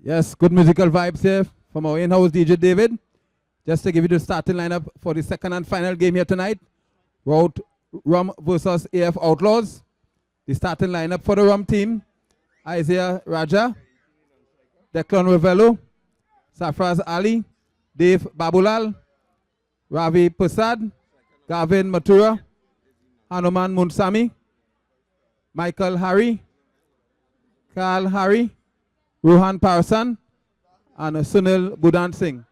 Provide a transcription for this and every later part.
Yes, good musical vibes here from our in-house DJ David. Just to give you the starting lineup for the second and final game here tonight. Route Rum versus AF Outlaws. The starting lineup for the Rum team: Isaiah Raja, Declan Ravello, Safraz Ali, Dave Babulal, Ravi Prasad, Gavin Mathura, Hanuman Munsami, Michael Hari, Karl Hari, Rohan Parasan, and Sunil Budan Singh.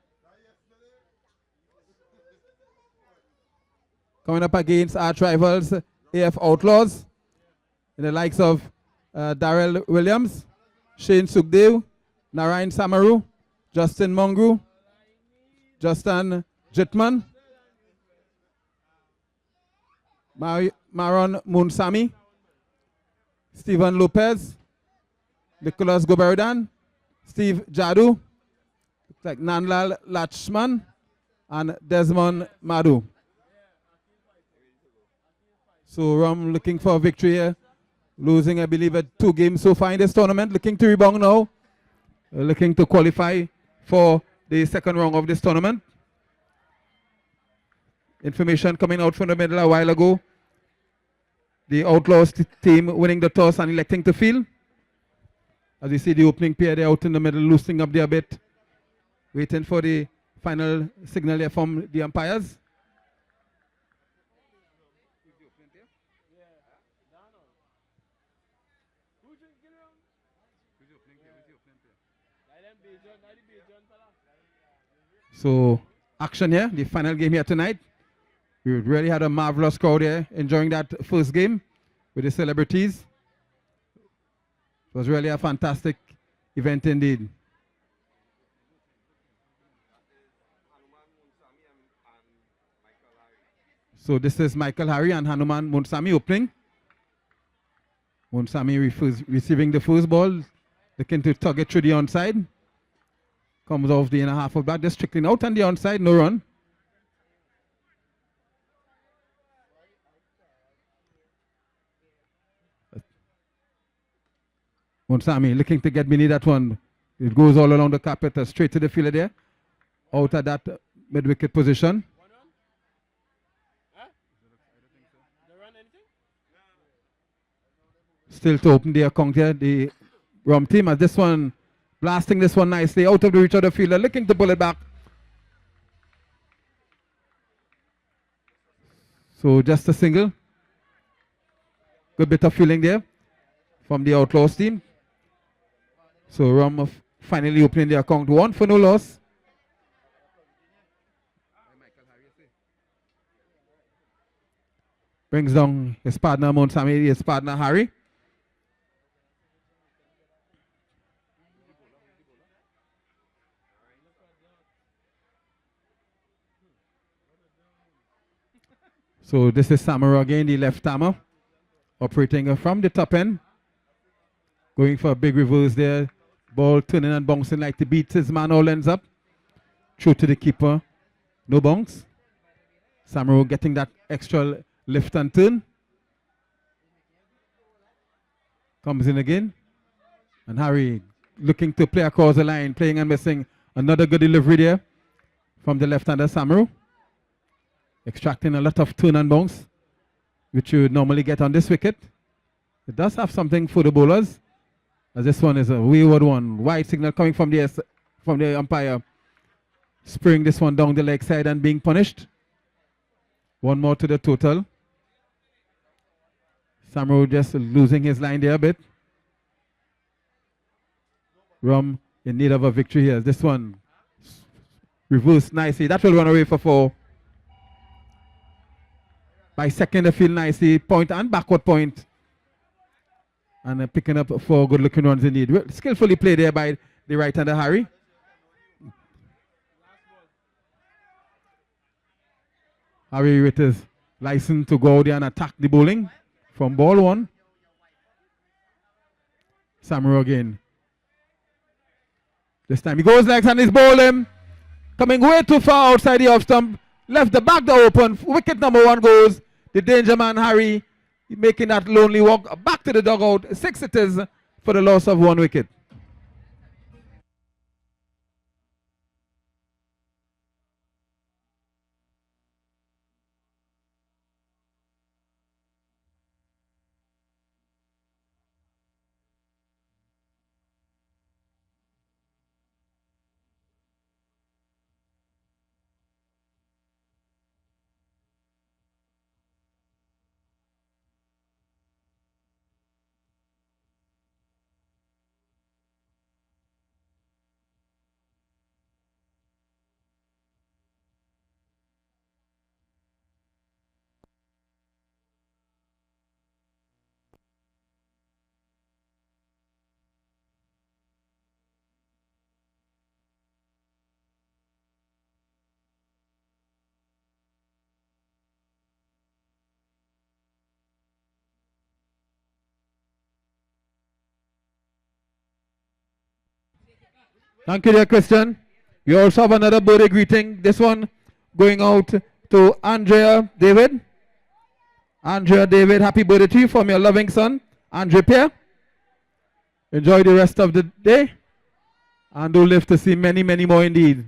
Coming up against arch rivals AF Outlaws, in the likes of Darrell Williams, Shane Sukdev, Narayan Samaru, Justin Mongru, Justin Jitman, Maron Munsami, Stephen Lopez, Nicholas Goberidan, Steve Jadu, like Nanlal Lachman, and Desmond Madu. So Rum looking for a victory here, losing, I believe, 2 games so far in this tournament, looking to rebound now, looking to qualify for the second round of this tournament. Information coming out from the middle a while ago. The Outlaws team winning the toss and electing to field. As you see the opening pair, they're out in the middle, loosening up their bit, waiting for the final signal here from the umpires. So, action here, the final game here tonight. We really had a marvelous crowd here, enjoying that first game with the celebrities. It was really a fantastic event indeed. So this is Michael Hari and Hanuman Munsami opening. Munsami receiving the first ball, looking to tug it through the onside. Comes off the inner half of back, just trickling out on the onside, no run. Munsami looking to get beneath that one. It goes all along the carpet, straight to the fielder there. Out of that mid-wicket position. Still to open the account here, the Rum team, as this one, blasting this one nicely out of the reach of the fielder, looking to pull it back. So just a single. Good bit of feeling there from the Outlaws team. So Rum finally opening the account, 1 for no loss. Brings down his partner Munsami, his partner Hari. So this is Samaru again, the left hammer, operating from the top end. Going for a big reverse there. Ball turning and bouncing like to beat his man all ends up. Through to the keeper. No bounce. Samaru getting that extra lift and turn. Comes in again. And Hari looking to play across the line, playing and missing. Another good delivery there from the left-hander Samaru. Extracting a lot of turn and bounce, which you would normally get on this wicket. It does have something for the bowlers, as this one is a wayward one. Wide signal coming from the umpire. Spraying this one down the leg side and being punished. 1 more to the total. Samaru just losing his line there a bit. Rum in need of a victory here. This one reversed nicely. That will run away for 4. By second, the field nicely, point and backward point. And picking up 4 good-looking runs indeed. Skillfully played there by the right-hander Hari. Hari with his license to go out there and attack the bowling from ball 1. Samaru again. This time he goes legs and he's bowling. Coming way too far outside the off stump. Left the back door open. Wicket number 1 goes. The danger man Hari making that lonely walk back to the dugout. 6 it is for the loss of 1 wicket. Thank you, dear Christian. We also have another birthday greeting. This one going out to Andrea David. Andrea David, happy birthday to you from your loving son, Andre Pierre. Enjoy the rest of the day and do live to see many, many more indeed.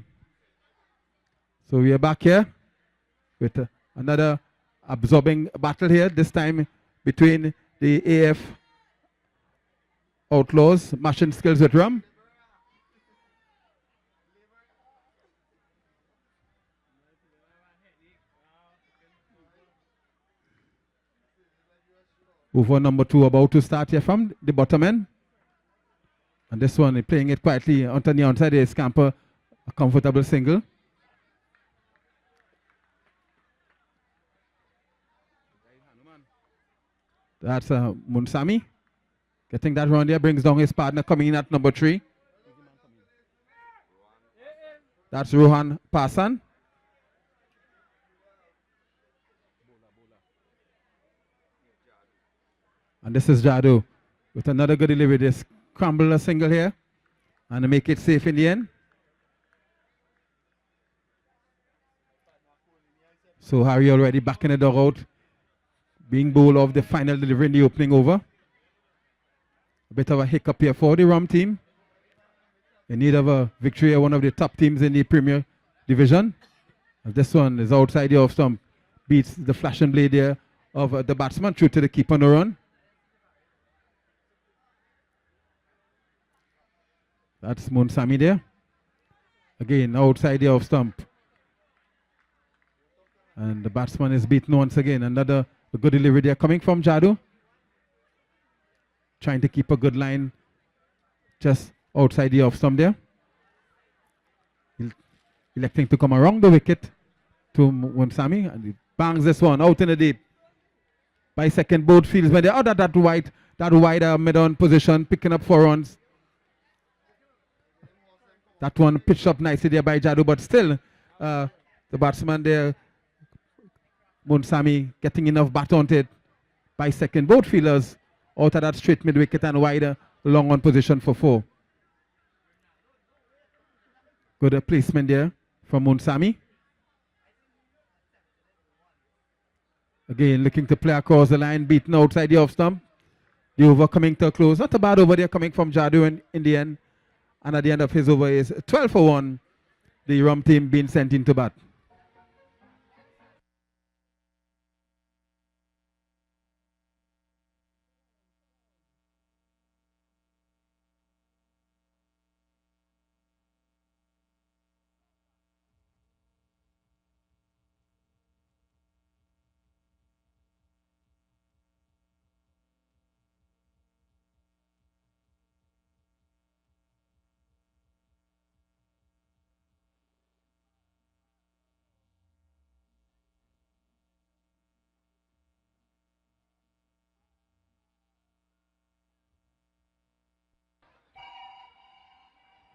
So we are back here with another absorbing battle here, this time between the AF Outlaws, mashing skills with rum. Over number 2 about to start here from the bottom end. And this one, playing it quietly on the outside, is Scamper, a comfortable single. That's Munsami. Getting that round there, brings down his partner, coming in at number 3. That's Rohan Pasan. And this is Jadu with another good delivery. They scramble a single here and make it safe in the end. So Harry already back in the dugout, being bowled off the final delivery in the opening over. A bit of a hiccup here for the Rum team. In need of a victory at one of the top teams in the Premier Division. And this one is outside the off stump. Beats the flash and blade there of the batsman through to the keeper on the run. That's Munsami there. Again, outside the off stump. And the batsman is beaten once again. Another good delivery there coming from Jadu. Trying to keep a good line just outside the off stump there. Electing to come around the wicket to Munsami. And he bangs this one out in the deep. By second, both fields when they're out of that wide mid-on position, picking up 4 runs. That one pitched up nicely there by Jadu, but still the batsman there, Munsami, getting enough bat on it. By second, both fielders out of that straight mid-wicket and wider long on position for 4. Good placement there from Munsami. Again, looking to play across the line, beaten outside the off stump. The over coming to a close. Not a bad over there coming from Jadu in the end. And at the end of his over is 12 for 1. The Rum team being sent into bat.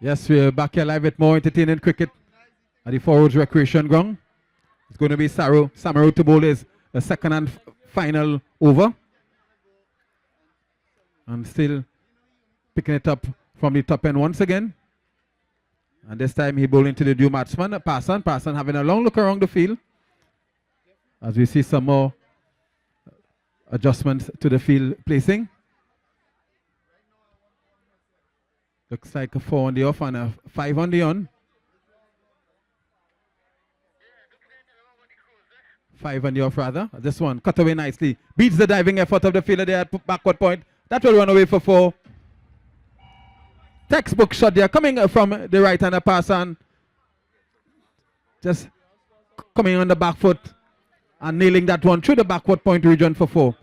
Yes, we're back here live with more entertaining cricket at the Forwards Recreation Ground. It's going to be Samaru to bowl his second and final over. And still picking it up from the top end once again. And this time he bowled into the due batsman, Pasan. Pasan having a long look around the field. As we see some more adjustments to the field placing. Looks like a 4 on the off and a 5 on the on. 5 on the off rather. This one cut away nicely. Beats the diving effort of the fielder there at backward point. That will run away for 4. Textbook shot there coming from the right-hander Pasan. Just coming on the back foot and nailing that one through the backward point region for 4.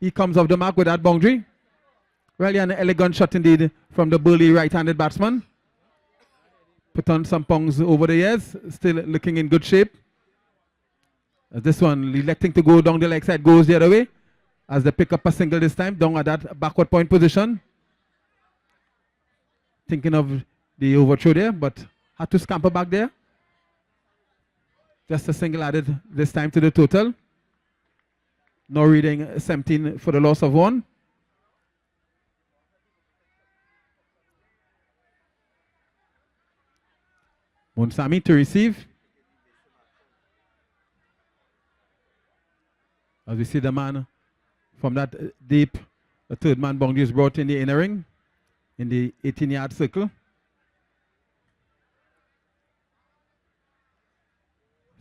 He comes off the mark with that boundary. Really an elegant shot indeed from the burly right-handed batsman. Put on some pongs over the years. Still looking in good shape. This one electing to go down the leg side, goes the other way. As they pick up a single this time, down at that backward point position. Thinking of the overthrow there, but had to scamper back there. Just a single added this time to the total. No reading 17 for the loss of 1. Munsami to receive. As we see the man from that deep, the third man boundary is brought in the inner ring, in the 18-yard circle.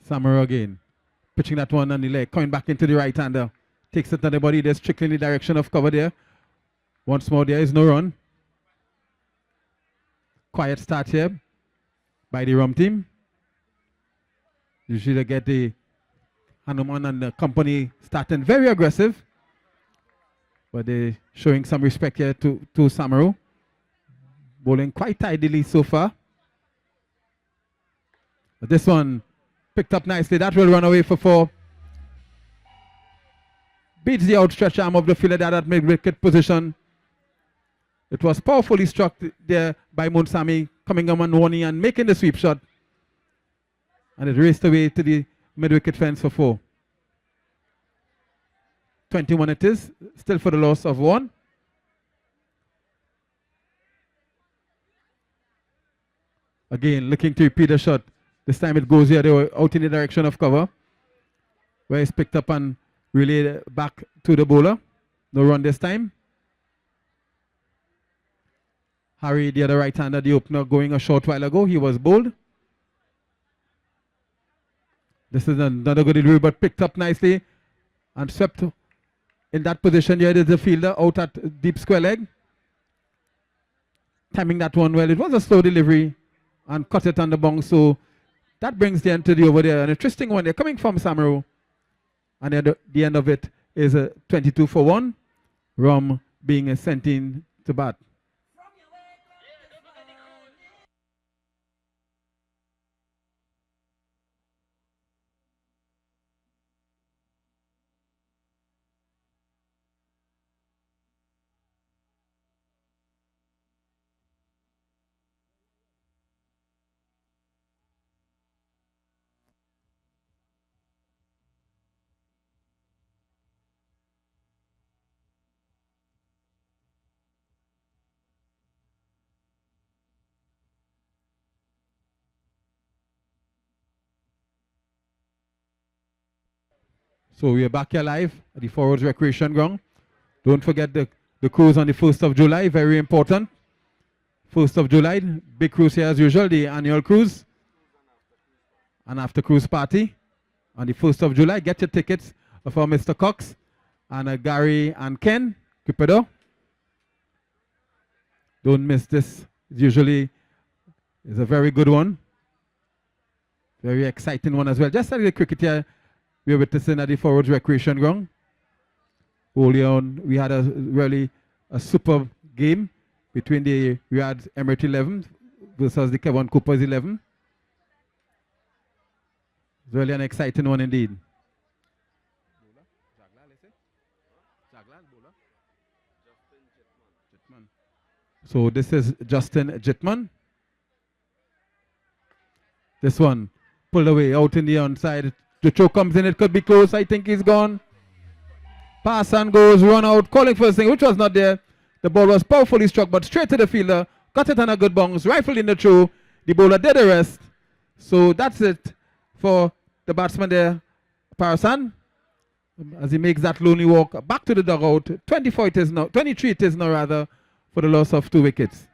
Samaru again, pitching that one on the leg, coming back into the right-hander. Takes it on the body, there's strictly in the direction of cover there. Once more, there is no run. Quiet start here by the Rum team. Usually they get the Hanuman and the company starting very aggressive. But they're showing some respect here to Samaru. Bowling quite tidily so far. But this one picked up nicely. That will run away for 4. Beats the outstretched arm of the fielder at mid-wicket position. It was powerfully struck there by Munsami, coming on one knee and making the sweep shot. And it raced away to the mid-wicket fence for 4. 21 it is, still for the loss of 1. Again, looking to repeat the shot. This time it goes here, they were out in the direction of cover, where it's picked up and relayed back to the bowler. No run this time. Harry, the other right-hander, the opener, going a short while ago. He was bowled. This is another good delivery, but picked up nicely and swept in that position. Here is the fielder out at deep square leg. Timing that one well. It was a slow delivery and cut it on the bounce. So that brings the end to the over there. An interesting one. They're coming from Samaru. And at the end of it is a 22 for 1. Rum being sent in to bat. So we are back here live at the Forwards Recreation Ground. Don't forget the cruise on the 1st of July, very important. 1st of July, big cruise here as usual, the annual cruise. And after cruise party on the 1st of July. Get your tickets for Mr. Cox and Gary and Ken Cupido. Don't miss this. Usually is a very good one. Very exciting one as well. Just like the cricket here, we are witnessing at the Forwards Recreation Ground. Early on, we had a really superb game between the Riyadh Emirate 11 versus the Kevin Cooper's 11. It's really an exciting one indeed. So this is Justin Jitman. This one pulled away out in the onside. The throw comes in, it could be close. I think he's gone. Pass and goes, run out, calling for a thing, which was not there. The ball was powerfully struck, but straight to the fielder. Got it on a good bounce, rifled in the throw. The bowler did the rest. So that's it for the batsman there, Parasan. As he makes that lonely walk back to the dugout. 24 it is now, 23 it is now rather, for the loss of 2 wickets.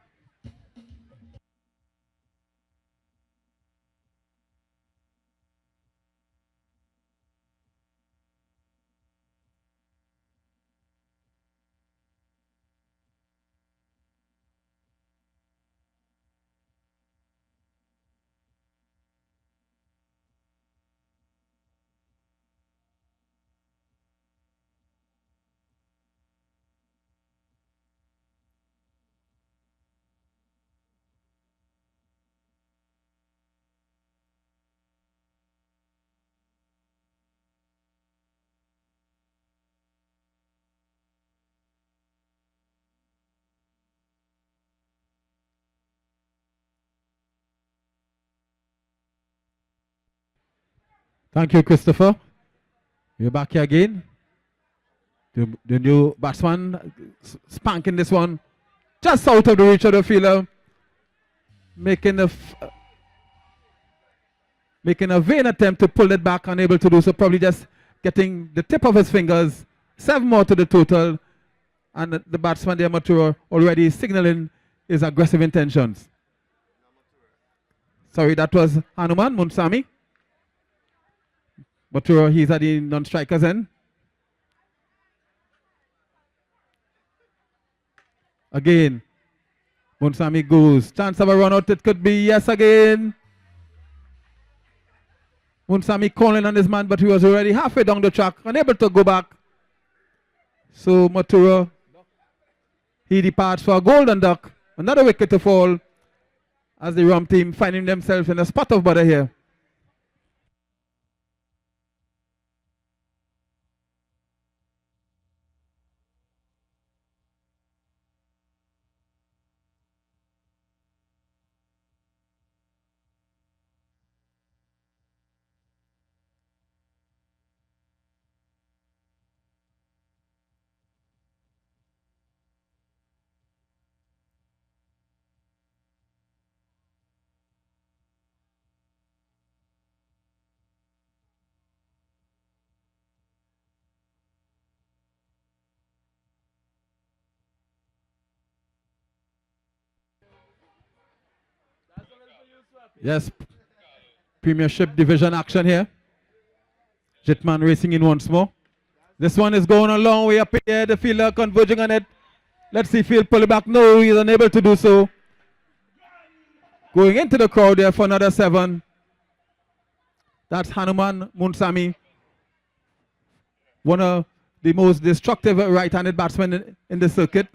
Thank you, Christopher. We're back here again. The new batsman spanking this one just out of the reach of the fielder. Making the making a vain attempt to pull it back, unable to do so, probably just getting the tip of his fingers. 7 more to the total, and the batsman there, Matura, already signaling his aggressive intentions. Sorry, that was Hanuman Munsami. Matura, he's at the non-strikers end. Again, Munsami goes. Chance of a run out, it could be yes again. Munsami calling on his man, but he was already halfway down the track, unable to go back. So Matura, he departs for a golden duck. Another wicket to fall as the Rum team finding themselves in a spot of bother here. Yes, Premiership Division action here. Jetman racing in once more. This one is going a long way up here. The fielder converging on it. Let's see if he'll pull it back. No, he's unable to do so. Going into the crowd there for another 7. That's Hanuman Munsami, one of the most destructive right-handed batsmen in the circuit,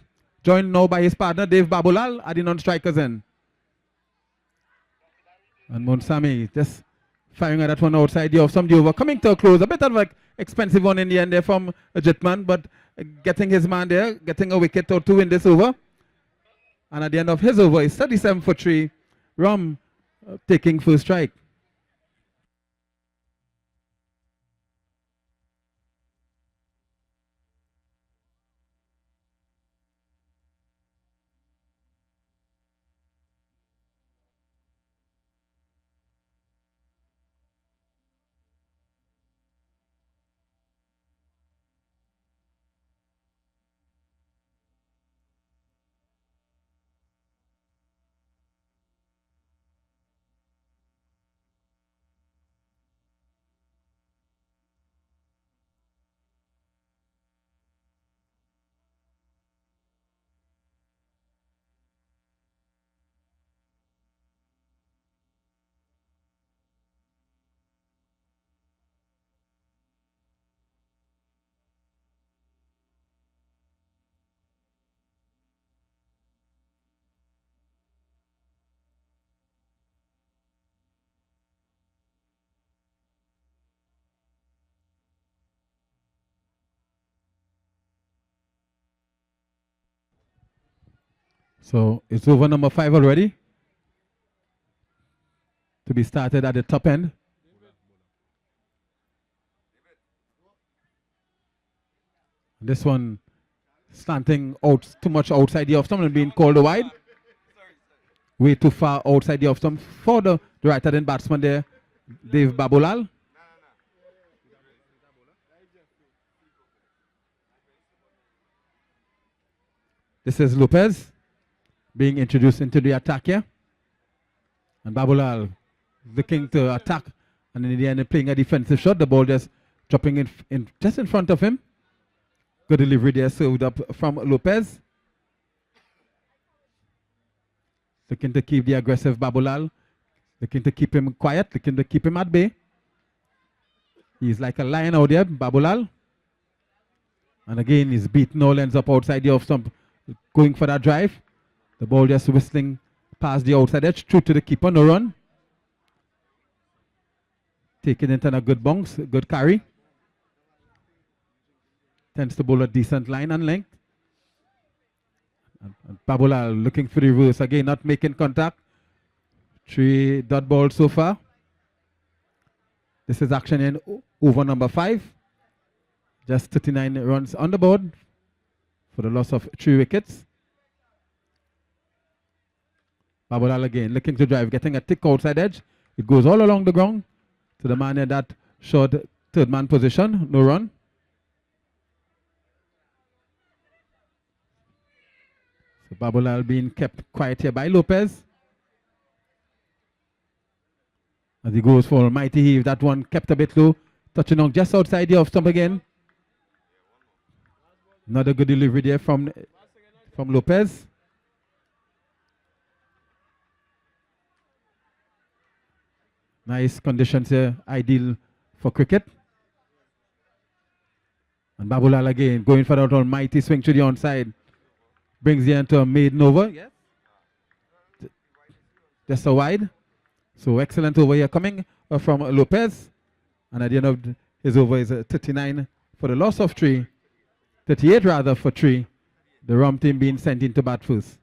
joined now by his partner Dave Babulal at the non-strikers end. And Munsami just firing at that one outside the off some over, coming to a close. A bit of an expensive one in the end there from Jetman, but getting his man there, getting a wicket or 2 in this over. And at the end of his over is 37 for 3. Rum taking first strike. So it's over number 5 already, to be started at the top end. This one slanting out too much outside the off stump and being called wide. Way too far outside the off stump for the right-handed batsman there, Dave Babulal. This is Lopez being introduced into the attack here. And Babulal looking to attack, and in the end playing a defensive shot. The ball just dropping in just in front of him. Good delivery there, served up from Lopez. Looking to keep the aggressive Babulal. Looking to keep him quiet, looking to keep him at bay. He's like a lion out there, Babulal. And again, he's beaten all ends up outside the off stump, going for that drive. The ball just whistling past the outside edge, through to the keeper, no run. Taking it on a good bounce, good carry. Tends to bowl a decent line and length. And Babulal looking for the reverse again, not making contact. 3 dot balls so far. This is action in over number 5. Just 39 runs on the board for the loss of 3 wickets. Babulal again looking to drive, getting a tick outside edge. It goes all along the ground, So the man in that short third man position, no run. So Babulal being kept quiet here by Lopez. As he goes for a mighty heave, that one kept a bit low, touching on just outside the off stump again. Another good delivery there from Lopez. Nice conditions here, ideal for cricket. And Babulal again going for that almighty swing to the onside. Brings the end to a maiden over. Yes. Just a wide. So excellent over here coming from Lopez. And at the end of his over is 39 for the loss of 3. 38 rather for 3. The Rum team being sent into bat first.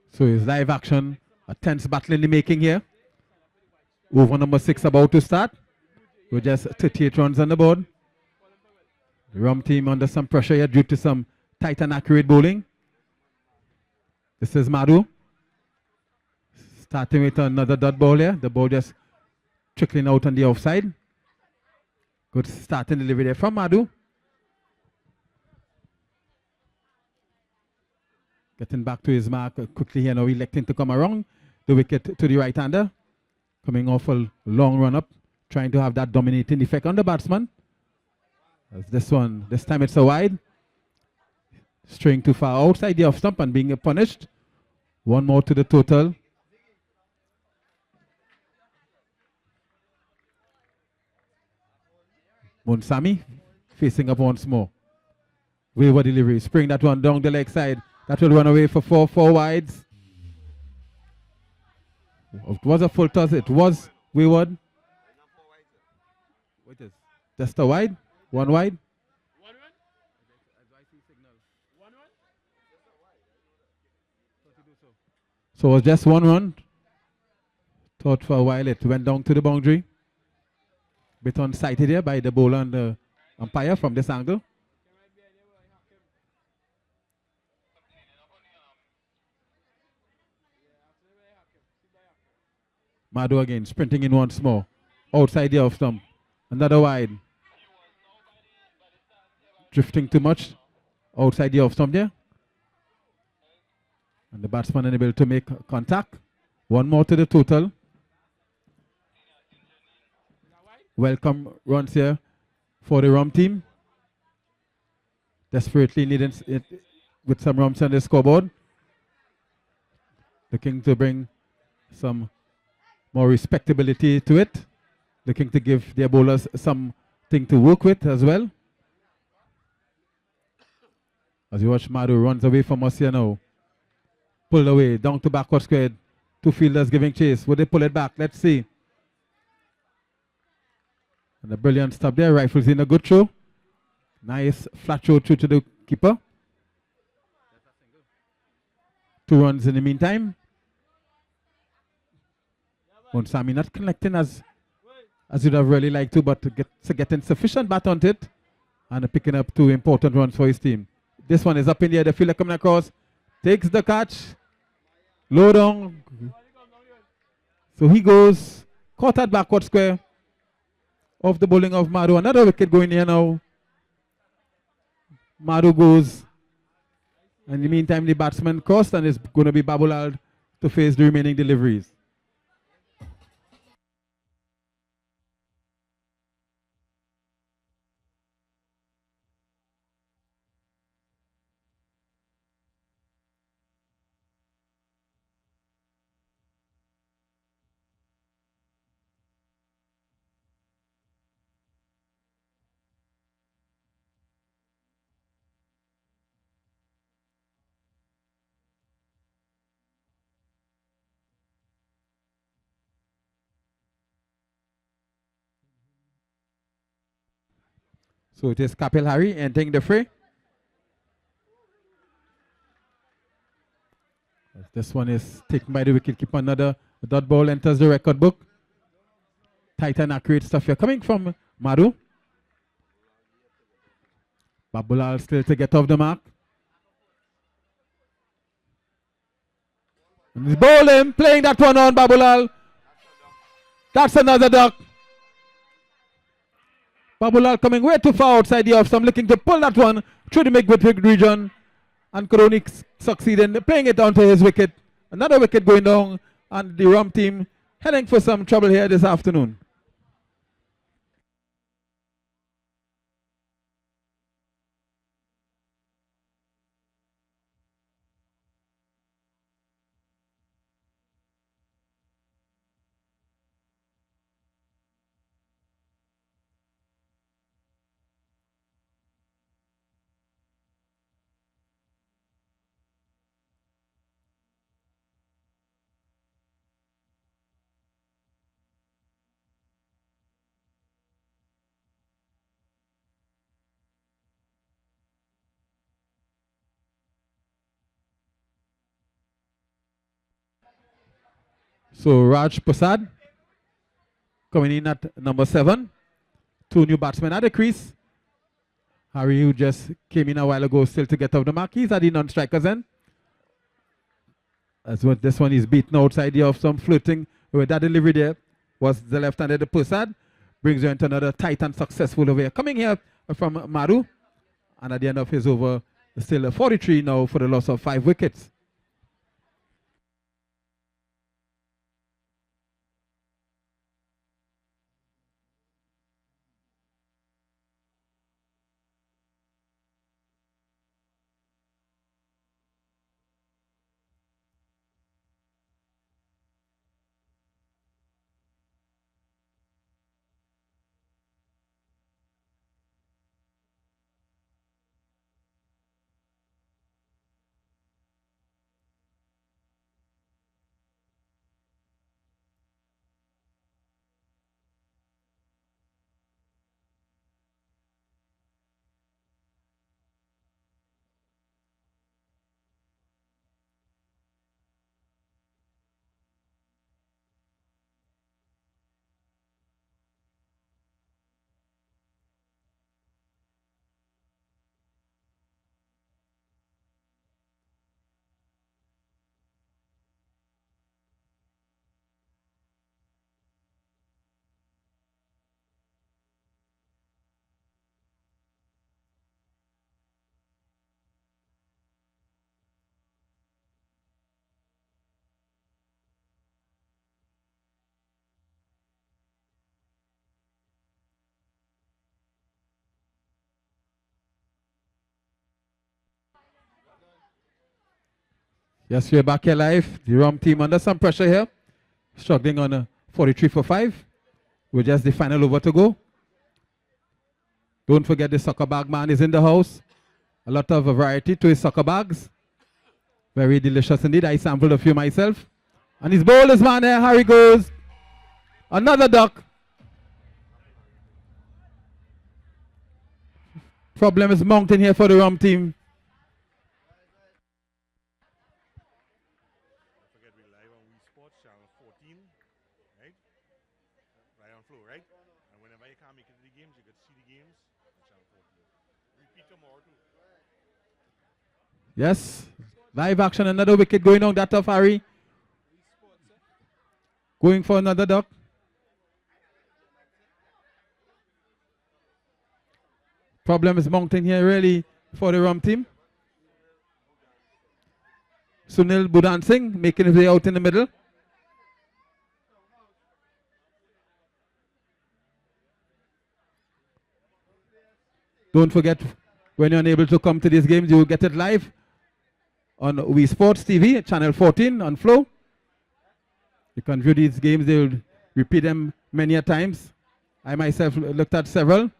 So it's live action, a tense battle in the making here. Over number 6 about to start. With just 38 runs on the board. The Rum team under some pressure here due to some tight and accurate bowling. This is Madhu. Starting with another dot ball here. The ball just trickling out on the offside. Good starting delivery there from Madhu. Getting back to his mark quickly here now, electing to come around the wicket to the right-hander. Coming off a long run-up, trying to have that dominating effect on the batsman. As this time it's a wide. Straying too far outside the off-stump and being punished. One more to the total. Monsami facing up once more. Wayward delivery, spring that one down the leg side. That will run away for four wides. It was a full toss. It was wayward. What is just a wide? One wide? So it was just one run. Thought for a while it went down to the boundary. Bit unsighted here by the bowler and the umpire from this angle. Madhu again, sprinting in once more. Outside the off stump. Another wide. Drifting too much. Outside the off stump there. And the batsman unable to make contact. One more to the total. Welcome runs here for the Rum team. Desperately needing it with some runs on the scoreboard. Looking to bring some more respectability to it. Looking to give their bowlers something to work with as well. As you watch, Madhu runs away from us here now. Pulled away, down to backward square. Two fielders giving chase. Will they pull it back? Let's see. And a brilliant stop there. Rifles in a good throw. Nice flat throw through to the keeper. 2 runs in the meantime. Monsami not connecting as you'd have really liked to, but getting sufficient bat on it and picking up 2 important runs for his team. This one is up in the air. The fielder coming across. Takes the catch. Low down. So he goes. Caught at backward square. of the bowling of Maru. Another wicket going here now. Maru goes. In the meantime, the batsman crossed and it's going to be Babulal to face the remaining deliveries. So it is Kapil Hari entering the fray. This one is taken by the wicketkeeper. Another dot ball enters the record book. Tight and accurate stuff here coming from Maru. Babulal still to get off the mark. And he's bowling, playing that one on Babulal. That's another duck. Babulal coming way too far outside the off. So I'm looking to pull that one through the mid-wicket region. And Koroni succeed in playing it onto his wicket. Another wicket going down. And the Rum team heading for some trouble here this afternoon. So Raj Prasad coming in at number 7. 2 new batsmen at the crease. Hari, who just came in a while ago, still to get off the mark. He's at the non-strikers end. As what this one is beaten outside here of some flirting with that delivery there. Was the left-handed Prasad. Brings you into another tight and successful over here. Coming here from Maru. And at the end of his over, still a 43 now for the loss of 5 wickets. Yes, we're back here live. The Rum team under some pressure here. Struggling on a 43 for 5. We're just the final over to go. Don't forget the soccer bag man is in the house. A lot of variety to his soccer bags. Very delicious indeed. I sampled a few myself. And his bowlers man there, Harry goes. Another duck. Problem is mounting here for the Rum team. Yes, live action, another wicket going on, that of Harry. Going for another duck. Problem is mounting here really for the Rum team. Sunil Budan Singh making his way out in the middle. Don't forget, when you're unable to come to these games, you will get it live on Wii Sports TV, channel 14 on Flow. You can view these games, they'll repeat them many a times. I myself looked at several.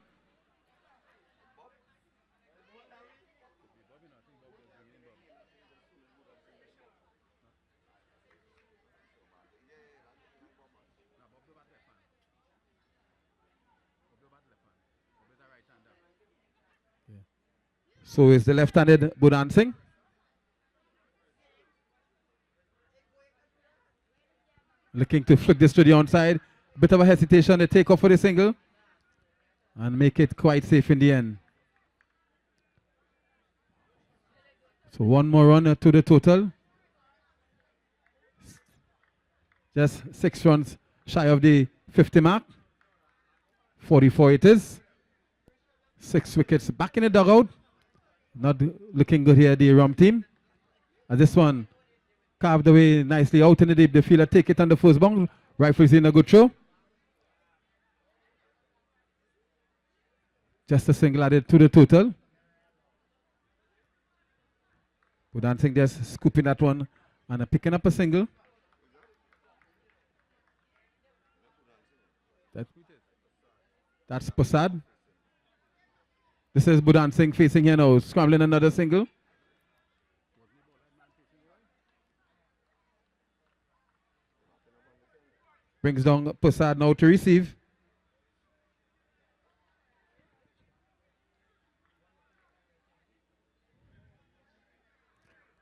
So is the left-handed Budan Singh. Looking to flick this to the onside. Bit of a hesitation to take off for the single. And make it quite safe in the end. So one more run to the total. Just 6 runs shy of the 50 mark. 44 it is. 6 wickets back in the dugout. Not looking good here, the Rum team. And this one carved away nicely out in the deep. The fielder take it on the first bounce. Rifles in a good throw. Just a single added to the total. Budan Singh just scooping that one and picking up a single. That's Prasad. This is Budan Singh facing here now, scrambling another single. Brings down Prasad now to receive.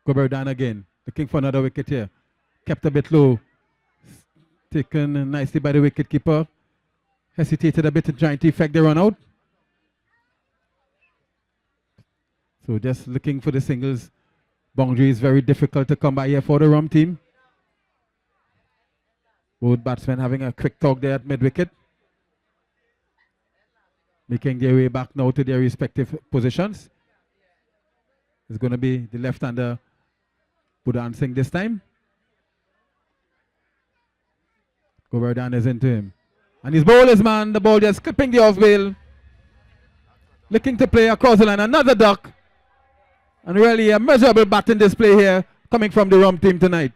Govardhan again, looking for another wicket here. Kept a bit low. Taken nicely by the wicket keeper. Hesitated a bit in trying to effect the run out. So just looking for the singles. Boundary is very difficult to come by here for the Rum team. Both batsmen having a quick talk there at mid-wicket. Making their way back now to their respective positions. It's going to be the left-hander Budan Singh this time. Govardhan is into him. And his bowlers, man, the ball just clipping the off bail. Looking to play across the line. Another duck. And really a measurable batting display here coming from the Rum team tonight.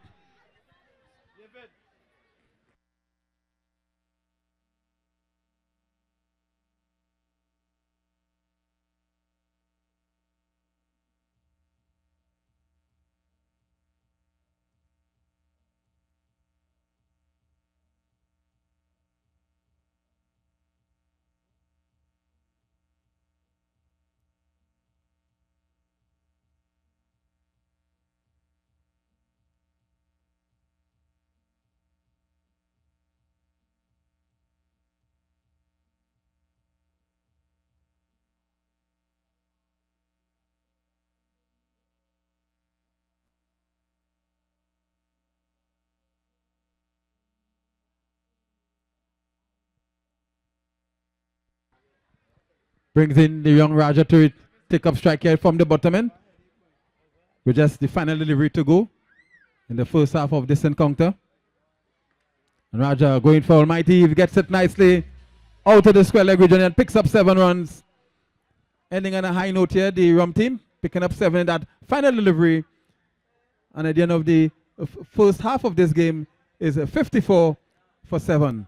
Brings in the young Raja to take up strike here from the bottom end. With just the final delivery to go in the first half of this encounter. And Raja going for almighty, he gets it nicely out of the square leg region and picks up 7 runs. Ending on a high note here, the Rum team picking up 7 in that final delivery. And at the end of the first half of this game is 54 for 7.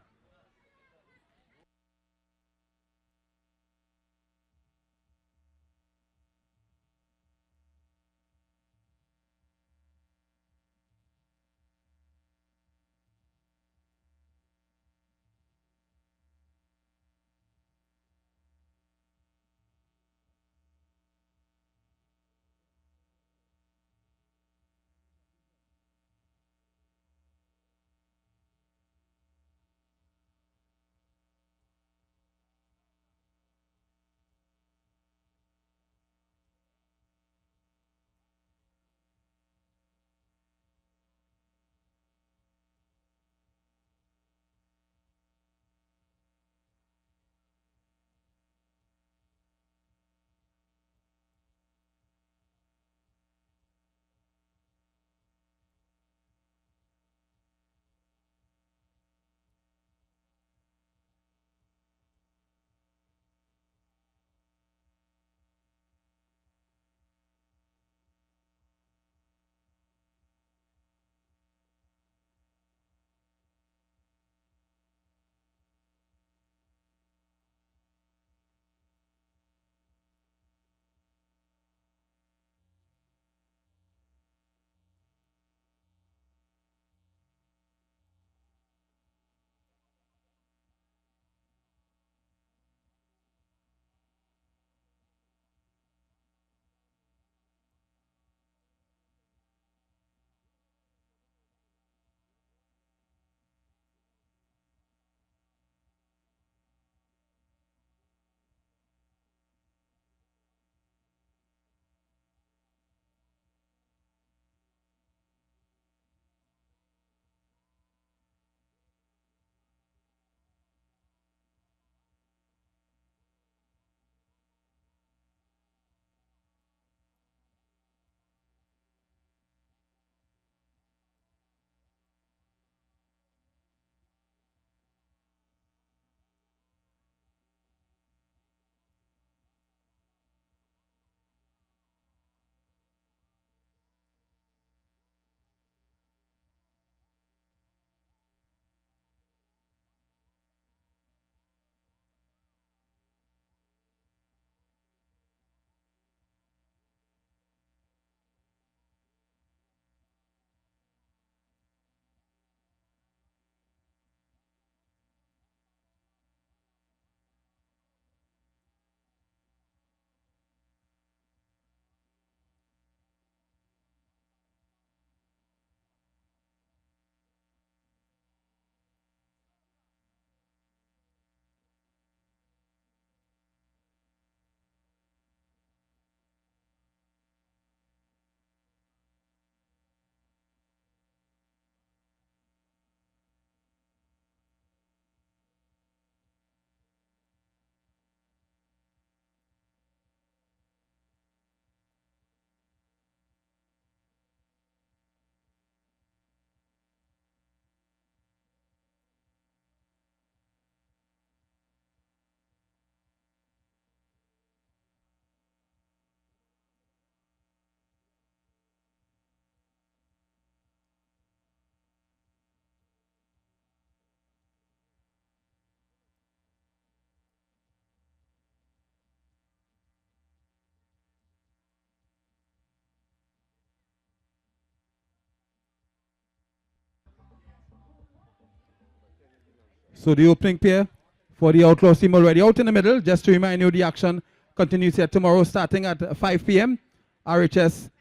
So the opening pair for the Outlaws team already out in the middle. Just to remind you, the action continues here tomorrow starting at 5 p.m. RHS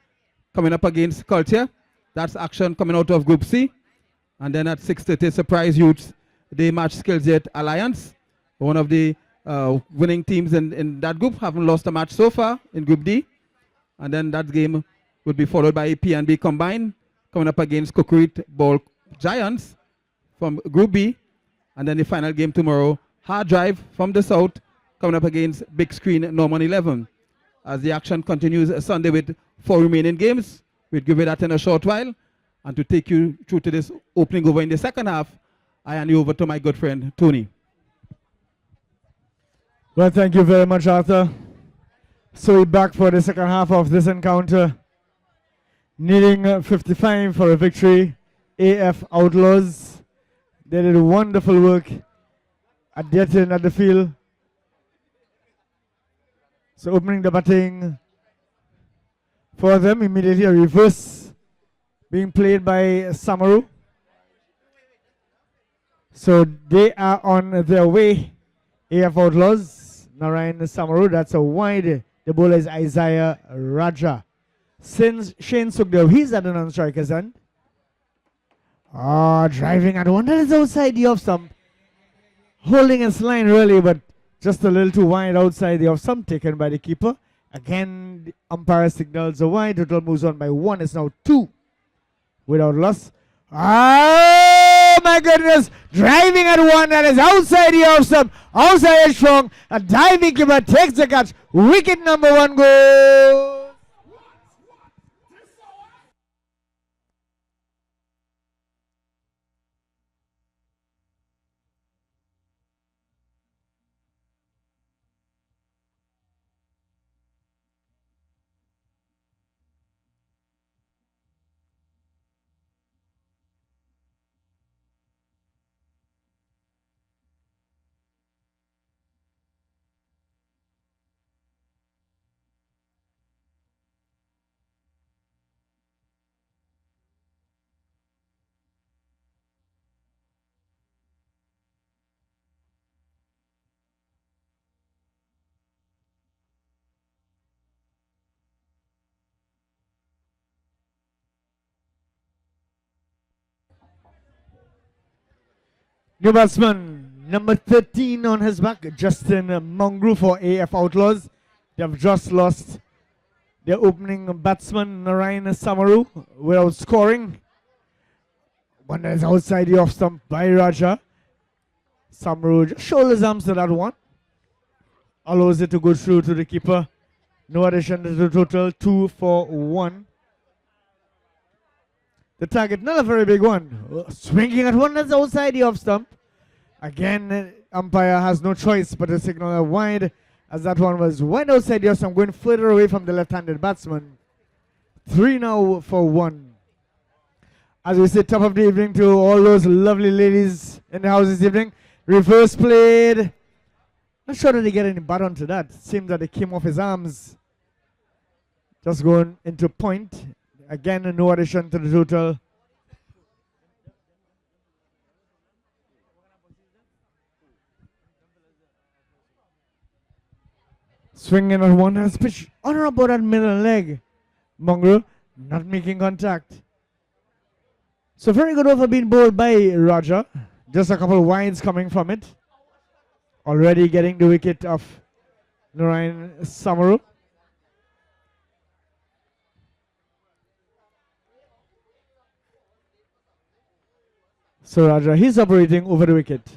coming up against Culture. That's action coming out of Group C. And then at 6:30, Surprise Youths, they match Skills Jet Alliance. One of the winning teams in that group, haven't lost a match so far in Group D. And then that game would be followed by P&B Combined coming up against Cookreet Ball Giants from Group B. And then the final game tomorrow, Hard Drive from the South coming up against Big Screen Norman 11. As the action continues Sunday with 4 remaining games, we'll give you that in a short while. And to take you through to this opening over in the second half, I hand you over to my good friend, Tony. Well, thank you very much, Arthur. So we're back for the second half of this encounter. Needing 55 for a victory, AF Outlaws. They did wonderful work at getting at the field. So opening the batting for them, immediately a reverse being played by Samaru. So they are on their way, AF Outlaws. Narayan Samaru, that's a wide. The bowler is Isaiah Raja. Since Shane Sukdev, he's at the non-striker's end. Driving at one. That is outside the off stump. Holding its line really, but just a little too wide outside the off stump, taken by the keeper. Again, the umpire signals a wide. Total moves on by 1. It's now 2 without loss. Oh my goodness! Driving at 1. That is outside the off stump. Outside is strong. A diving keeper takes the catch. Wicket number 1 goal. New batsman, number 13 on his back, Justin Mongru for AF Outlaws. They have just lost their opening batsman, Narayan Samaru, without scoring. One that is outside the off stump by Raja. Samaru just shoulders arms to that one. Allows it to go through to the keeper. No addition to the total, 2 for 1. The target, not a very big one. Swinging at one that's outside the off stump. Again, umpire has no choice but to signal a wide, as that one was wide outside the off stump, going further away from the left-handed batsman. 3 now for 1. As we say, top of the evening to all those lovely ladies in the house this evening. Reverse played. Not sure that they get any bat onto that. Seems that it came off his arms. Just going into point. Again, no addition to the total. Swinging on one has pitch on or about that middle leg. Mongrel not making contact. So very good over being bowled by Raja. Just a couple of wides coming from it. Already getting the wicket of Narayan Samaru. So Raja, he's operating over the wicket.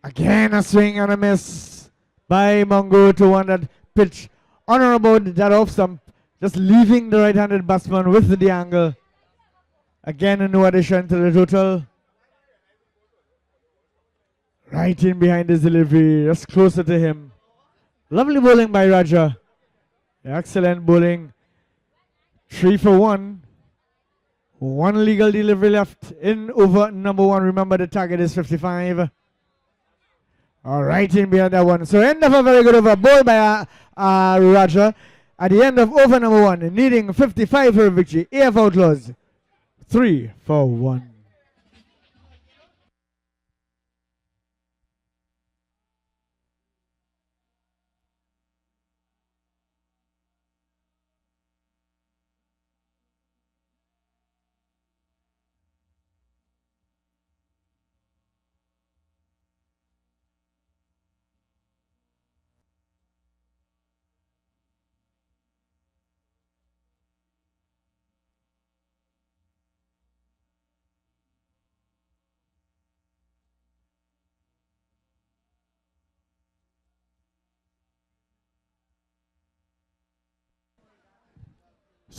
Again a swing and a miss by Mongo to one that pitch on or about that off stump, just leaving the right-handed batsman with the angle. Again a no addition to the total. Right in behind his delivery, just closer to him. Lovely bowling by Raja. Excellent bowling. 3 for 1. 1 legal delivery left in over number 1. Remember the target is 55. All right, in behind that one. So end of a very good over. Ball by Raja. At the end of over number 1, needing 55 for a victory. AF Outlaws, 3 for 1.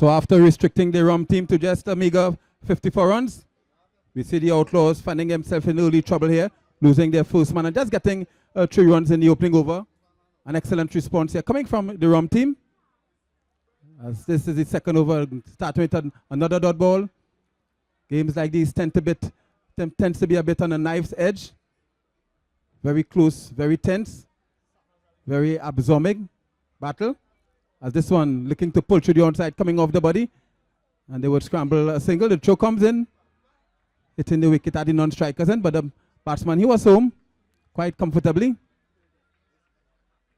So after restricting the Rum team to just a meager 54 runs, we see the Outlaws finding themselves in early trouble here, losing their first man and just getting 3 runs in the opening over. An excellent response here coming from the Rum team. As this is the second over, starting with another dot ball. Games like these tends to be a bit on a knife's edge. Very close, very tense, very absorbing battle. As this one looking to pull through the onside, coming off the body. And they would scramble a single. The throw comes in, hitting the wicket at the non-strikers end, but the batsman, he was home quite comfortably.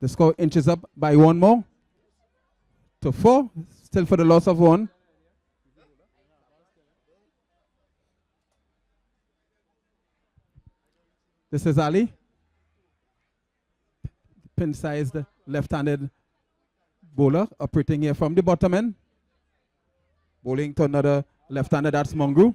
The score inches up by 1 more to 4, still for the loss of 1. This is Ali, pin-sized left-handed bowler operating here from the bottom end. Bowling to another left-hander, that's Mongrel.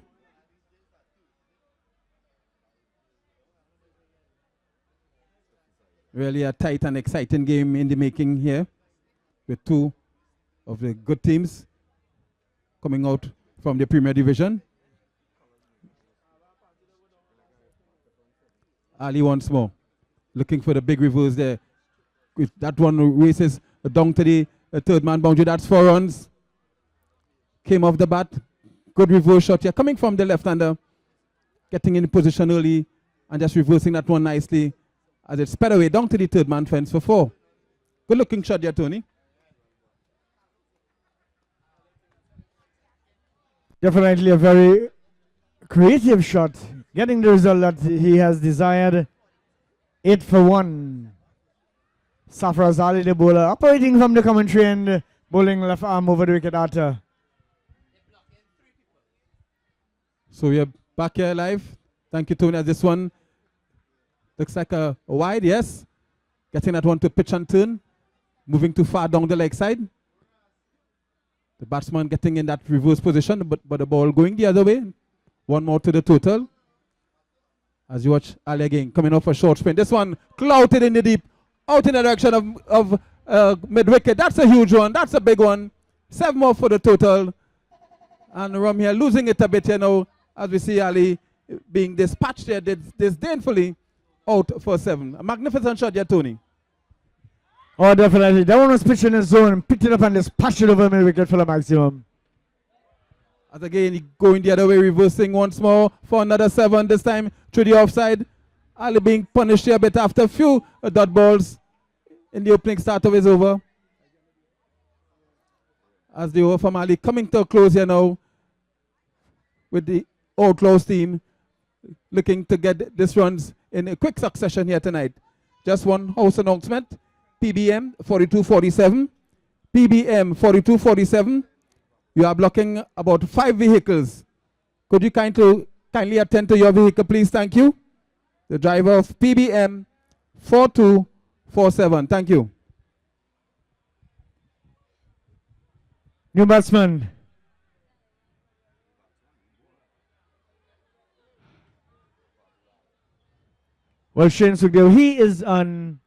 Really a tight and exciting game in the making here, with 2 of the good teams coming out from the Premier Division. Ali once more, looking for the big reverse there. If that one races down to the third man boundary, that's 4 runs. Came off the bat, good reverse shot here, coming from the left-hander, getting in position early and just reversing that one nicely as it sped away down to the third man fence for 4. Good looking shot here, Tony. Definitely a very creative shot, getting the result that he has desired. 8 for 1. Safraz Ali, the bowler, operating from the commentary and bowling left arm over the wicket after. So we are back here live. Thank you, Tony. As this one looks like a wide, yes. Getting that one to pitch and turn. Moving too far down the leg side. The batsman getting in that reverse position, but the ball going the other way. 1 more to the total. As you watch Ali again, coming off a short spin. This one clouted in the deep, out in the direction of mid-wicket. That's a huge one. That's a big one. 7 more for the total. And Rum here losing it a bit here now, as we see Ali being dispatched here disdainfully out for 7. A magnificent shot here, Tony. Oh, definitely. That one was pitched in the zone, picked it up and just patched it over mid-wicket for the maximum. As again, he going the other way, reversing once more for another 7, this time through the offside. Ali being punished here a bit after a few dot balls in the opening start of his over. As the over from Ali coming to a close here now with the Outlaws team looking to get this runs in a quick succession here tonight. Just one house announcement. PBM 4247. PBM 4247. You are blocking about 5 vehicles. Could you kindly attend to your vehicle, please? Thank you. The driver of PBM 4247. Thank you. New batsman. Well, Shane Sugdeo, he is on,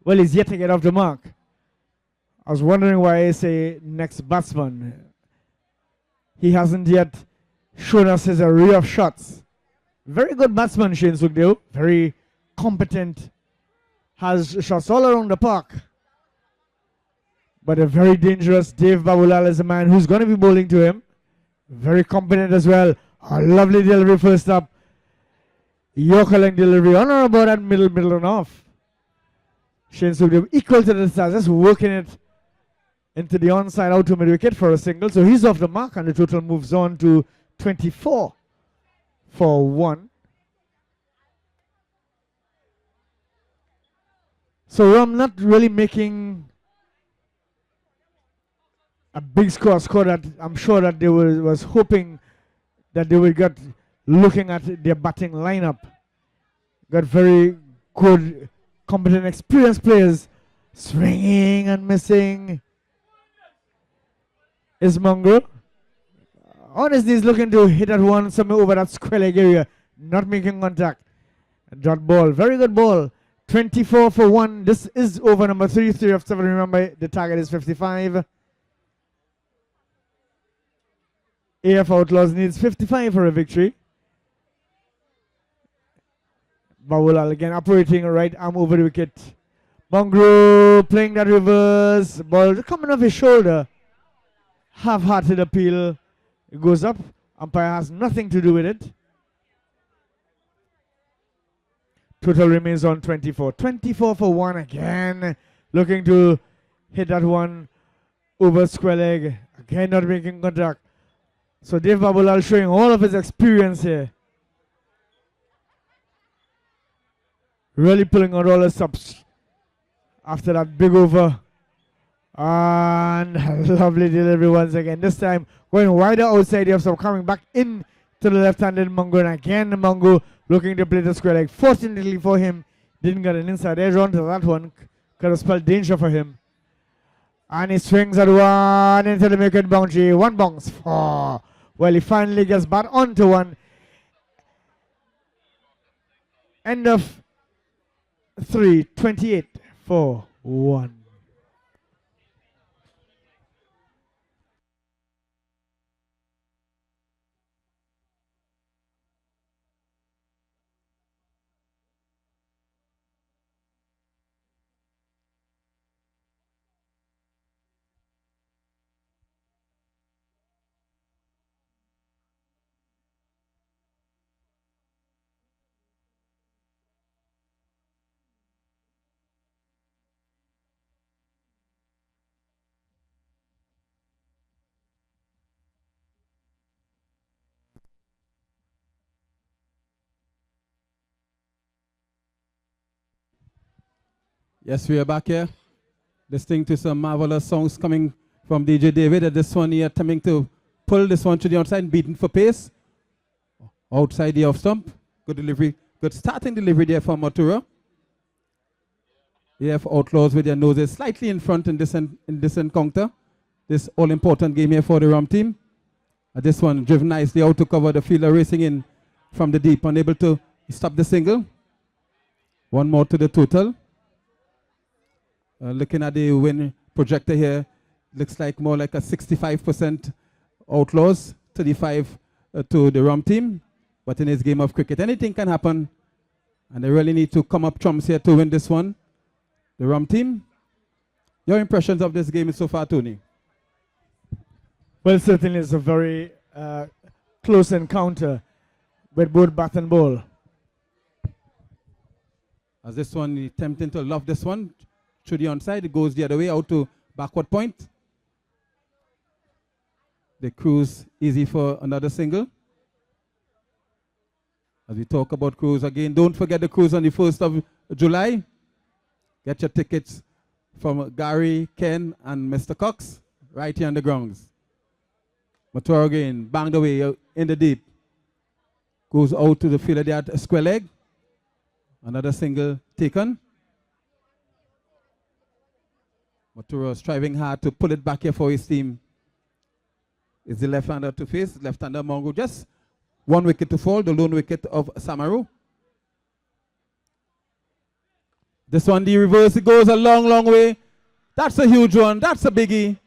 well, he's yet to get off the mark. I was wondering why I say next batsman. He hasn't yet shown us his array of shots. Very good batsman, Shane Sugdeo. Very competent. Has shots all around the park. But a very dangerous Dave Babulal is a man who's going to be bowling to him. Very competent as well. A lovely delivery first up. Yorker length delivery on or about that middle and off. Shane Sugdeo equal to the stars, just working it into the onside out to mid wicket for a single. So he's off the mark and the total moves on to 24 for 1. So Rum not really making a big score that I'm sure that they was hoping that they would get looking at their batting lineup. Got very good, competent, experienced players. Swinging and missing is Mongrel. On his knees looking to hit that one somewhere over that square leg area. Not making contact. Dot ball. Very good ball. 24 for 1. This is over number 3 of 7. Remember, the target is 55. AF Outlaws needs 55 for a victory. Babulal again operating right arm over the wicket. Mongru playing that reverse. Ball coming off his shoulder. Half-hearted appeal. It goes up. Umpire has nothing to do with it. Total remains on 24. 24 for 1 again. Looking to hit that one over square leg. Again not making contact. So Dave Babulal showing all of his experience here. Really pulling out all the stops after that big over. And lovely delivery once again. This time going wider outside of some coming back in to the left-handed Mungo. And again Mungo looking to play the square leg. Fortunately for him, didn't get an inside edge onto that one. Could have spelled danger for him. And he swings at one into the wicket boundary. One bounce. 4. Well, he finally gets back onto one. End of 3, 28 for 1. Yes, we are back here. Listening to some marvelous songs coming from DJ David. At this one, he attempting to pull this one to the outside and beaten for pace. Outside the off stump. Good delivery. Good starting delivery there for Matura. AF Outlaws with their noses slightly in front in this encounter. This all-important game here for the Rum team. This one driven nicely out to cover the fielder racing in from the deep. Unable to stop the single. One more to the total. Looking at the win projector here, looks like more like a 65% Outlaws, 35 to the Rum team. But in this game of cricket, anything can happen. And they really need to come up trumps here to win this one. The Rum team. Your impressions of this game so far, Tony? Well, certainly it's a very close encounter with both bat and ball. As this one, attempting to loft this one. Through the onside, it goes the other way out to backward point. The cruise easy for another single. As we talk about cruise again, don't forget the cruise on the 1st of July. Get your tickets from Gary, Ken, and Mr. Cox right here on the grounds. Matura again, banged away in the deep. Goes out to the fielder there at square leg. Another single taken. Matura striving hard to pull it back here for his team. Is the left-hander to face. Left-hander Mongo. Just one wicket to fall. The lone wicket of Samaru. This one, the reverse. It goes a long, long way. That's a huge one. That's a biggie.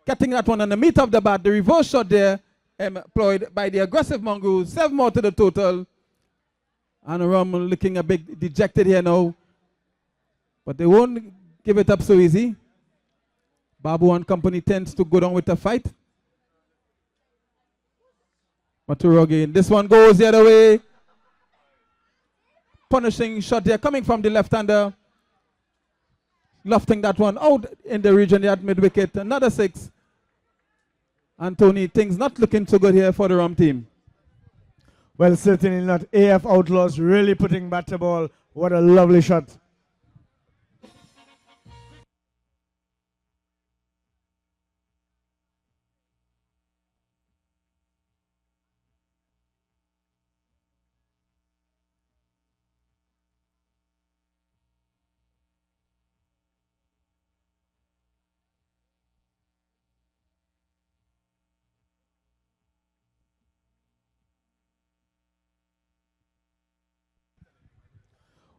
Getting that one on the meat of the bat. The reverse shot there employed by the aggressive Mongoose. 7 more to the total. And Rum looking a bit dejected here now. But they won't give it up so easy. Babu and company tends to go down with a fight. Matura again. This one goes the other way. Punishing shot there coming from the left-hander. Lofting that one out in the region there at mid-wicket. Another 6. And Tony, things not looking so good here for the Rum team. Well, certainly not. AF Outlaws really putting bat to ball. What a lovely shot.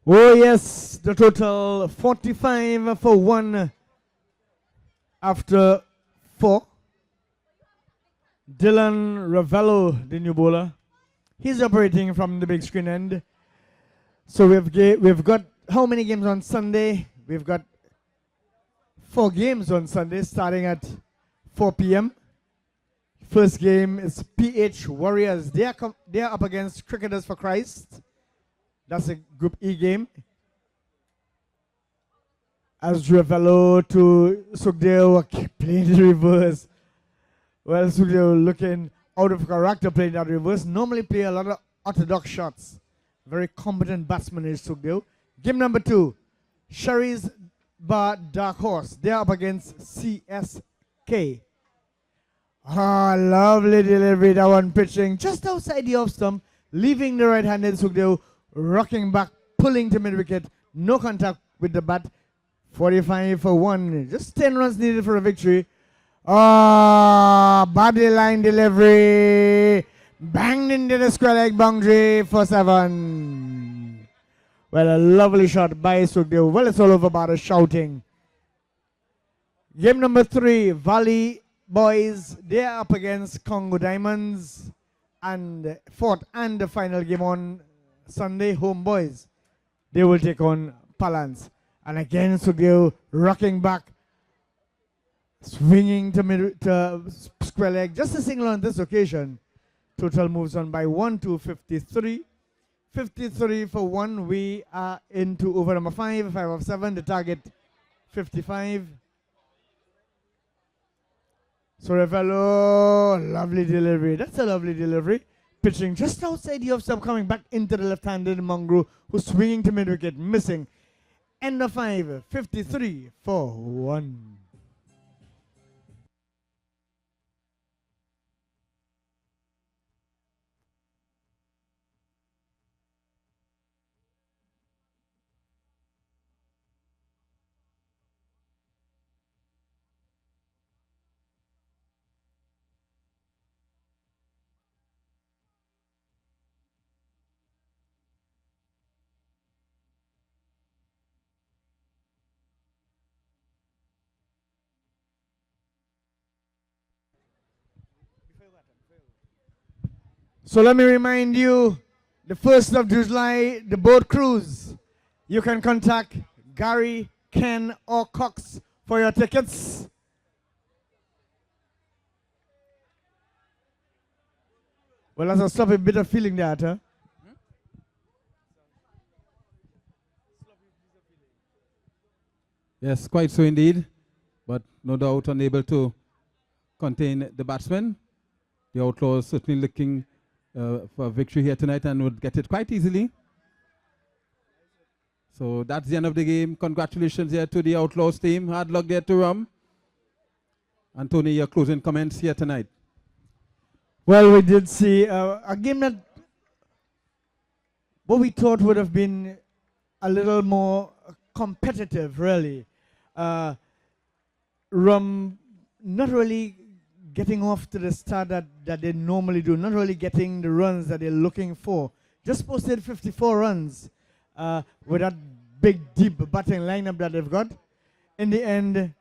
Oh yes, the total 45 for 1 after 4. Dylan Ravello, the new bowler. He's operating from the big screen end. So we've got how many games on Sunday? We've got 4 games on Sunday starting at 4 p.m. First game is PH Warriors. They are up against Cricketers for Christ. That's a Group E game. As Ravello to Sugdeo playing the reverse. Well, Sugdeo looking out of character playing that reverse. Normally play a lot of orthodox shots. Very competent batsman is Sugdeo. Game number 2. Sherry's Bar Dark Horse. They are up against CSK. Ah, lovely delivery. That one pitching just outside the off stump, leaving the right-handed Sugdeo, rocking back, pulling to mid-wicket. No contact with the bat. 45 for 1. Just 10 runs needed for a victory. Ah, body line delivery. Banged into the square leg boundary for 7. Well, a lovely shot by Sugdeo. Well, it's all over batter shouting. Game number 3, Valley Boys. They're up against Congo Diamonds. And 4th and the final game on Sunday, Home Boys. They will take on Palance. And again, Sugdeo rocking back, swinging to square leg. Just a single on this occasion. Total moves on by 1 to 53. 53 for 1. We are into over number 5. 5 of 7. The target 55. So Ravello, lovely delivery. That's a lovely delivery. Pitching just outside the off stump, coming back into the left-handed Mongrel, who's swinging to mid-wicket, missing. End of 5. 53 for 1. So let me remind you, the 1st of July, the boat cruise. You can contact Gary, Ken, or Cox for your tickets. Well, let's stop a bit of feeling that, huh? Yes, quite so indeed. But no doubt unable to contain the batsmen. The Outlaws certainly looking for a victory here tonight and would get it quite easily. So that's the end of the game. Congratulations here to the Outlaws team. Hard luck there to Rum. And Tony, your closing comments here tonight. Well, we did see a game that what we thought would have been a little more competitive, really. Rum not really getting off to the start that they normally do, not really getting the runs that they're looking for. Just posted 54 runs with that big, deep batting lineup that they've got. In the end,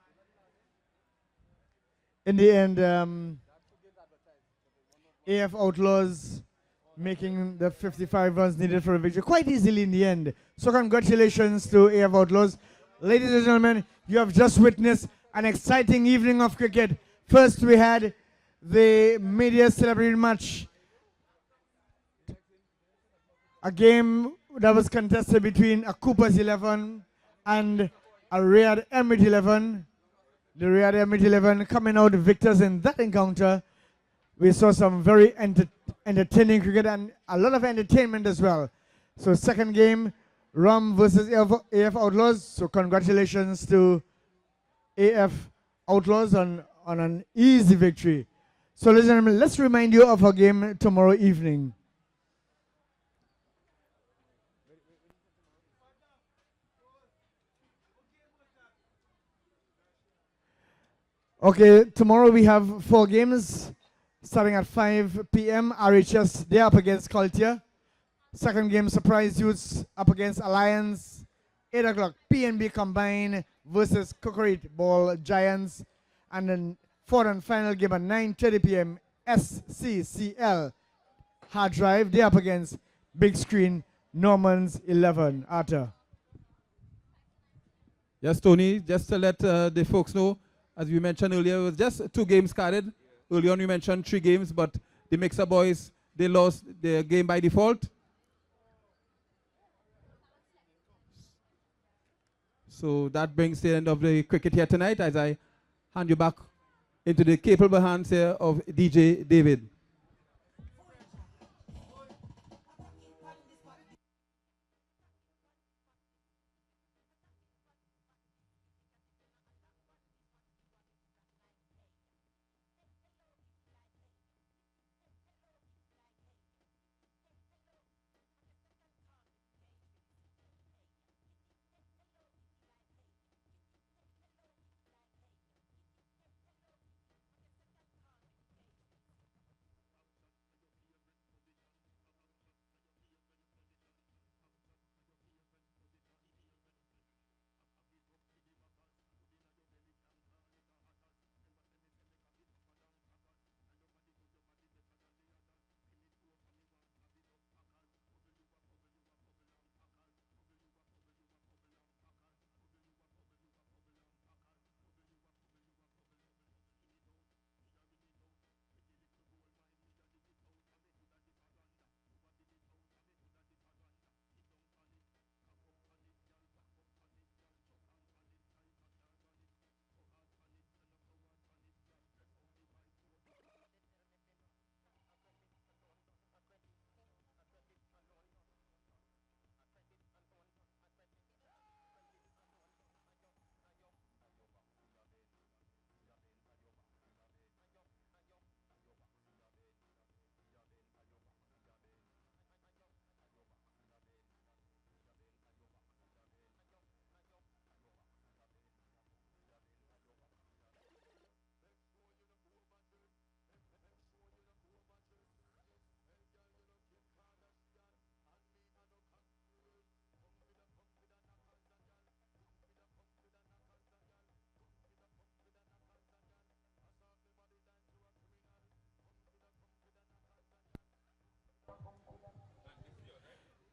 AF Outlaws making the 55 runs needed for a victory quite easily in the end. So congratulations to AF Outlaws. Ladies and gentlemen, you have just witnessed an exciting evening of cricket. First, we had the media celebrity match, a game that was contested between a Cooper's 11 and a Riyadh Emirates 11. The Riyadh Emirates 11 coming out victors in that encounter. We saw some very entertaining cricket and a lot of entertainment as well. So second game, Rum versus AF Outlaws. So congratulations to AF Outlaws on an easy victory. So ladies and gentlemen, let's remind you of our game tomorrow evening. Okay, tomorrow we have 4 games starting at 5 p.m. RHS, they're up against Culture. Second game, Surprise Youths up against Alliance. 8 o'clock, PNB Combine versus Cocorite Ball Giants. And then fourth and final game at 9:30 p.m. SCCL Hard Drive. They're up against Big Screen Norman's 11. Arthur. Yes, Tony, just to let the folks know, as we mentioned earlier, it was just 2 games carded. Earlier on we mentioned 3 games, but the Mixer boys, they lost their game by default. So that brings the end of the cricket here tonight as I hand you back into the capable hands here of DJ David.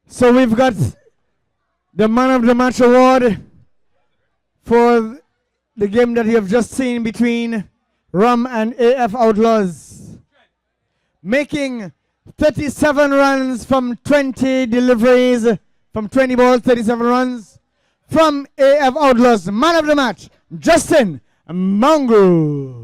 So we've got the Man of the Match award for the game that you have just seen between Rum and AF Outlaws. Making 37 runs from 20 deliveries, from 20 balls, 37 runs. From AF Outlaws, Man of the Match, Justin Mango.